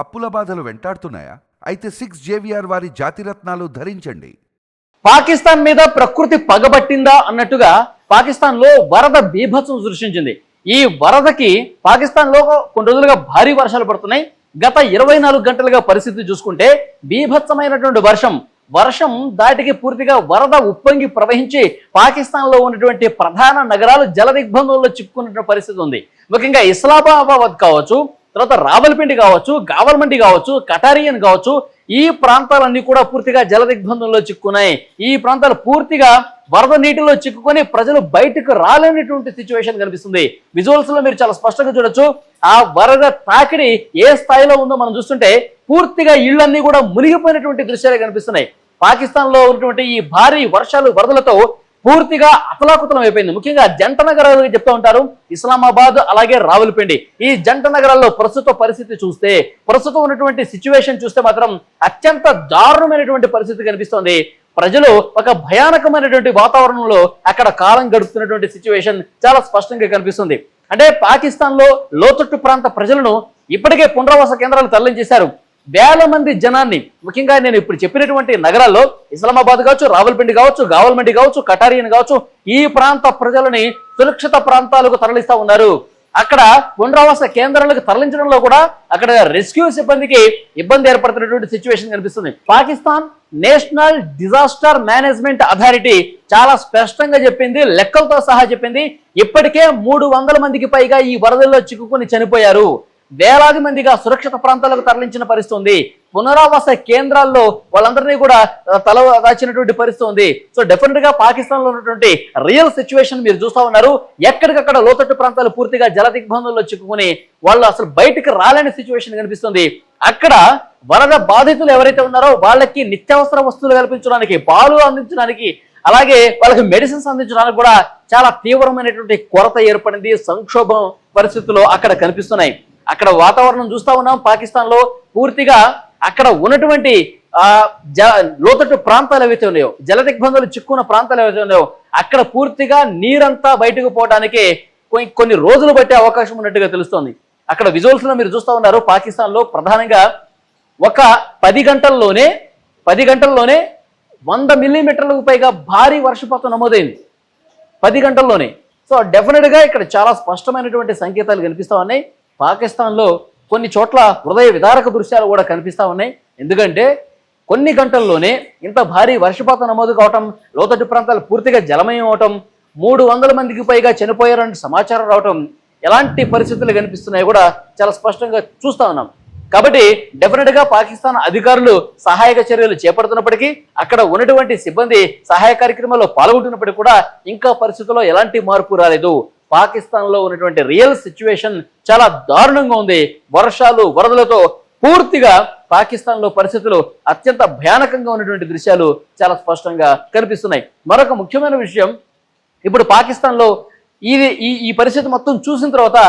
అప్పుల బాధలు వెంటాడుతున్నాయా? అయితే 6 JVR వారి జాతిరత్నాలు ధరించండి. పాకిస్తాన్ మీద ప్రకృతి పగబట్టిందా అన్నట్టుగా పాకిస్తాన్లో వరద బీభత్సం సృష్టించింది. ఈ వరదకి పాకిస్తాన్లో కొన్ని రోజులుగా భారీ వర్షాలు పడుతున్నాయి. గత 24 గంటలుగా పరిస్థితి చూసుకుంటే బీభత్సమైనటువంటి వర్షం దాటికి పూర్తిగా వరద ఉప్పొంగి ప్రవహించి పాకిస్తాన్లో ఉన్నటువంటి ప్రధాన నగరాలు జలదిగ్బంధంలో చిక్కుకున్నటువంటి పరిస్థితి ఉంది. ముఖ్యంగా ఇస్లామాబాద్ కావచ్చు, తర్వాత రావల్పిండి కావచ్చు, గావల్మండి కావచ్చు, కటారియన్ కావచ్చు, ఈ ప్రాంతాలన్నీ కూడా పూర్తిగా జలదిగ్బంధంలో చిక్కున్నాయి. ఈ ప్రాంతాలు పూర్తిగా వరద నీటిలో చిక్కుకొని ప్రజలు బయటకు రాలేనటువంటి సిచ్యువేషన్ కనిపిస్తుంది. విజువల్స్ లో మీరు చాలా స్పష్టంగా చూడొచ్చు. ఆ వరద తాకిడి ఏ స్థాయిలో ఉందో మనం చూస్తుంటే పూర్తిగా ఇళ్లన్నీ కూడా మునిగిపోయినటువంటి దృశ్యాలే కనిపిస్తున్నాయి. పాకిస్తాన్ లో ఉన్నటువంటి ఈ భారీ వర్షాలు వరదలతో పూర్తిగా అతలాకుతలం అయిపోయింది. ముఖ్యంగా జంట నగరాలు చెప్తూ ఉంటారు, ఇస్లామాబాద్ అలాగే రావల్పిండి. ఈ జంట నగరాల్లో ప్రస్తుతం ఉన్నటువంటి సిచ్యువేషన్ చూస్తే మాత్రం అత్యంత దారుణమైనటువంటి పరిస్థితి కనిపిస్తోంది. ప్రజలు ఒక భయానకమైనటువంటి వాతావరణంలో అక్కడ కాలం గడుపుతున్నటువంటి సిచ్యువేషన్ చాలా స్పష్టంగా కనిపిస్తుంది. అంటే పాకిస్తాన్ లో లోతట్టు ప్రాంత ప్రజలను ఇప్పటికే పునరావాస కేంద్రాలు తరలించేశారు. వేల మంది జనాన్ని, ముఖ్యంగా నేను ఇప్పుడు చెప్పినటువంటి నగరాల్లో ఇస్లామాబాద్ కావచ్చు, రావల్పిండి కావచ్చు, గావల్మండి కావచ్చు, కటారియన్ కావచ్చు, ఈ ప్రాంత ప్రజలని సురక్షిత ప్రాంతాలకు తరలిస్తా ఉన్నారు. అక్కడ పునరావాస కేంద్రాలకు తరలించడంలో కూడా అక్కడ రెస్క్యూ సిబ్బందికి ఇబ్బంది ఏర్పడుతున్నటువంటి సిచ్యువేషన్ కనిపిస్తుంది. Pakistan national disaster management authority చాలా స్పష్టంగా చెప్పింది, లెక్కలతో సహా చెప్పింది, ఇప్పటికే 300 మందికి పైగా ఈ వరదల్లో చిక్కుకుని చనిపోయారు. వేలాది మందిగా సురక్షిత ప్రాంతాలకు తరలించిన పరిస్థితి ఉంది. పునరావాస కేంద్రాల్లో వాళ్ళందరినీ కూడా తల దాచినటువంటి పరిస్థితి ఉంది. సో డెఫినెట్ గా పాకిస్తాన్ లో ఉన్నటువంటి రియల్ సిచ్యువేషన్ మీరు చూస్తా ఉన్నారు. ఎక్కడికక్కడ లోతట్టు ప్రాంతాలు పూర్తిగా జలదిగ్బంధంలో చిక్కుకుని వాళ్ళు అసలు బయటకు రాలేని సిచ్యువేషన్ కనిపిస్తుంది. అక్కడ వరద బాధితులు ఎవరైతే ఉన్నారో వాళ్ళకి నిత్యావసర వస్తువులు కల్పించడానికి, పాలు అందించడానికి, అలాగే వాళ్ళకి మెడిసిన్స్ అందించడానికి కూడా చాలా తీవ్రమైనటువంటి కొరత ఏర్పడింది. సంక్షోభం పరిస్థితుల్లో అక్కడ కనిపిస్తున్నాయి. అక్కడ వాతావరణం చూస్తా ఉన్నాం. పాకిస్తాన్ లో పూర్తిగా అక్కడ ఉన్నటువంటి లోతట్టు ప్రాంతాలు ఏవైతే ఉన్నాయో, జలదిగ్బంధాలు చిక్కున్న ప్రాంతాలు ఏవైతే ఉన్నాయో, అక్కడ పూర్తిగా నీరంతా బయటకు పోవడానికి కొన్ని రోజులు బట్టే అవకాశం ఉన్నట్టుగా తెలుస్తోంది. అక్కడ విజువల్స్ లో మీరు చూస్తా ఉన్నారు. పాకిస్తాన్ లో ప్రధానంగా ఒక 10 గంటల్లోనే 100 మిల్లీమీటర్లకు పైగా భారీ వర్షపాతం నమోదైంది 10 గంటల్లోనే. సో డెఫినెట్ గా ఇక్కడ చాలా స్పష్టమైనటువంటి సంకేతాలు కనిపిస్తా ఉన్నాయి. పాకిస్తాన్లో కొన్ని చోట్ల హృదయ విదారక దృశ్యాలు కూడా కనిపిస్తా ఉన్నాయి. ఎందుకంటే కొన్ని గంటల్లోనే ఇంత భారీ వర్షపాతం నమోదు కావటం, లోతట్టు ప్రాంతాలు పూర్తిగా జలమయం అవటం, 300 మందికి పైగా చనిపోయారని సమాచారం రావటం, ఎలాంటి పరిస్థితులు కనిపిస్తున్నాయో కూడా చాలా స్పష్టంగా చూస్తా ఉన్నాం. కాబట్టి డెఫినెట్ గా పాకిస్తాన్ అధికారులు సహాయక చర్యలు చేపడుతున్నప్పటికీ, అక్కడ ఉన్నటువంటి సిబ్బంది సహాయ కార్యక్రమాల్లో పాల్గొంటున్నప్పటికీ కూడా ఇంకా పరిస్థితుల్లో ఎలాంటి మార్పు రాలేదు. పాకిస్తాన్ లో ఉన్నటువంటి రియల్ సిచ్యువేషన్ చాలా దారుణంగా ఉంది. వర్షాలు వరదలతో పూర్తిగా పాకిస్తాన్ లో పరిస్థితులు అత్యంత భయానకంగా ఉన్నటువంటి దృశ్యాలు చాలా స్పష్టంగా కనిపిస్తున్నాయి. మరొక ముఖ్యమైన విషయం, ఇప్పుడు పాకిస్తాన్ లో ఈ పరిస్థితి మొత్తం చూసిన తర్వాత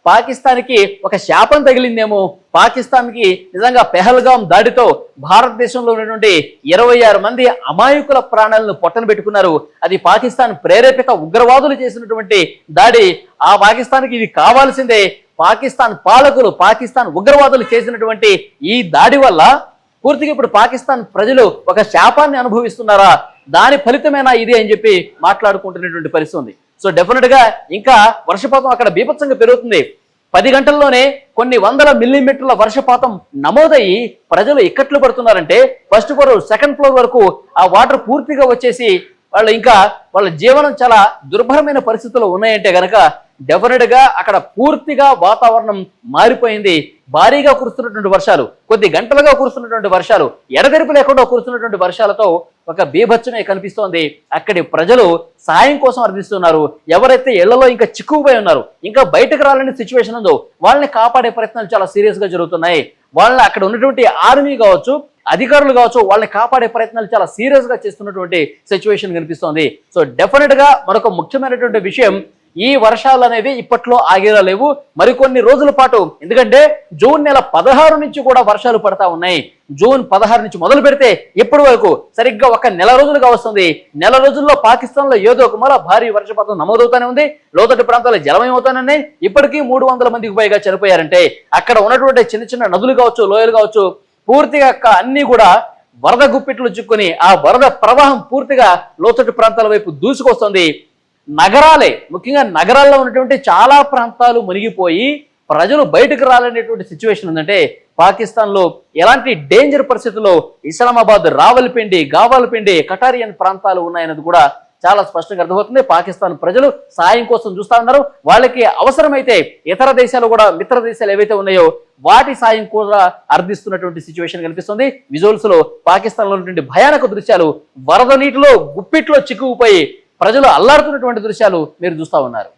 పాకిస్తాన్కి ఒక శాపం తగిలిందేమో. పాకిస్తాన్కి నిజంగా పెహల్గాం దాడితో భారతదేశంలో ఉన్నటువంటి 26 మంది అమాయకుల ప్రాణాలను పొట్టన పెట్టుకున్నారు. అది పాకిస్తాన్ ప్రేరేపిత ఉగ్రవాదులు చేసినటువంటి దాడి. ఆ పాకిస్తాన్కి ఇది కావాల్సిందే. పాకిస్తాన్ పాలకులు, పాకిస్తాన్ ఉగ్రవాదులు చేసినటువంటి ఈ దాడి వల్ల పూర్తిగా ఇప్పుడు పాకిస్తాన్ ప్రజలు ఒక శాపాన్ని అనుభవిస్తున్నారా, దాని ఫలితమేనా ఇది అని చెప్పి మాట్లాడుకుంటున్నటువంటి పరిస్థితి ఉంది. సో డెఫినెట్ గా ఇంకా వర్షపాతం అక్కడ బీభత్సంగా పెరుగుతుంది. 10 గంటల్లోనే కొన్ని 100 మిల్లీమీటర్ల వర్షపాతం నమోదయ్యి ప్రజలు ఇక్కట్లు పడుతున్నారంటే ఫస్ట్ ఫ్లోర్, సెకండ్ ఫ్లోర్ వరకు ఆ వాటర్ పూర్తిగా వచ్చేసి వాళ్ళ జీవనం చాలా దుర్భరమైన పరిస్థితుల్లో ఉన్నాయంటే గనక డెఫినెట్ గా అక్కడ పూర్తిగా వాతావరణం మారిపోయింది. భారీగా కురుస్తున్నటువంటి వర్షాలు, కొద్ది గంటలుగా కురుస్తున్నటువంటి వర్షాలు, ఎడతెరిపి లేకుండా కురుస్తున్నటువంటి వర్షాలతో ఒక బీభత్సమే కనిపిస్తోంది. అక్కడి ప్రజలు సాయం కోసం అర్థిస్తున్నారు. ఎవరైతే ఇళ్లలో ఇంకా చిక్కుకుపోయి ఉన్నారు, ఇంకా బయటకు రాలేని సిచ్యువేషన్ ఉందో వాళ్ళని కాపాడే ప్రయత్నాలు చాలా సీరియస్ గా జరుగుతున్నాయి. వాళ్ళని అక్కడ ఉన్నటువంటి ఆర్మీ కావచ్చు, అధికారులు కావచ్చు, వాళ్ళని కాపాడే ప్రయత్నాలు చాలా సీరియస్ గా చేస్తున్నటువంటి సిచ్యువేషన్ కనిపిస్తోంది. సో డెఫినెట్ గా మరొక ముఖ్యమైనటువంటి విషయం, ఈ వర్షాలు అనేవి ఇప్పట్లో ఆగేలా లేవు. మరికొన్ని రోజుల పాటు, ఎందుకంటే జూన్ నెల 16 నుంచి కూడా వర్షాలు పడతా ఉన్నాయి. జూన్ 16 నుంచి మొదలు పెడితే ఇప్పటి వరకు సరిగ్గా ఒక నెల రోజులుగా వస్తుంది. నెల రోజుల్లో పాకిస్తాన్ లో ఏదో ఒక మూల భారీ వర్షపాతం నమోదవుతానే ఉంది. లోతట్టు ప్రాంతాల్లో జలమయమవుతానే. ఇప్పటికీ 300 మందికి పైగా చనిపోయారంటే అక్కడ ఉన్నటువంటి చిన్న చిన్న నదులు కావచ్చు, లోయలు కావచ్చు, పూర్తిగా అన్ని కూడా వరద గుప్పిట్లు చిక్కుని ఆ వరద ప్రవాహం పూర్తిగా లోతట్టు ప్రాంతాల వైపు దూసుకొస్తుంది. నగరాలే, ముఖ్యంగా నగరాల్లో ఉన్నటువంటి చాలా ప్రాంతాలు మునిగిపోయి ప్రజలు బయటకు రాలనేటువంటి సిచ్యువేషన్ ఉందంటే పాకిస్తాన్ లో ఎలాంటి డేంజర్ పరిస్థితుల్లో ఇస్లామాబాద్, రావల్పిండి, గావాల్పిండి, కటారియన్ ప్రాంతాలు ఉన్నాయన్నది కూడా చాలా స్పష్టంగా అర్థమవుతుంది. పాకిస్తాన్ ప్రజలు సాయం కోసం చూస్తా ఉన్నారు. వాళ్ళకి అవసరమైతే ఇతర దేశాలు కూడా, మిత్ర దేశాలు ఏవైతే ఉన్నాయో వాటి సాయం కూడా అర్థిస్తున్నటువంటి సిచ్యువేషన్ కనిపిస్తుంది. విజువల్స్ లో పాకిస్తాన్ లో ఉన్నటువంటి భయానక దృశ్యాలు, వరద నీటిలో గుప్పిట్లో చిక్కుకుపోయి ప్రజలు అల్లాడుతున్నటువంటి దృశ్యాలు మీరు చూస్తా ఉన్నారు.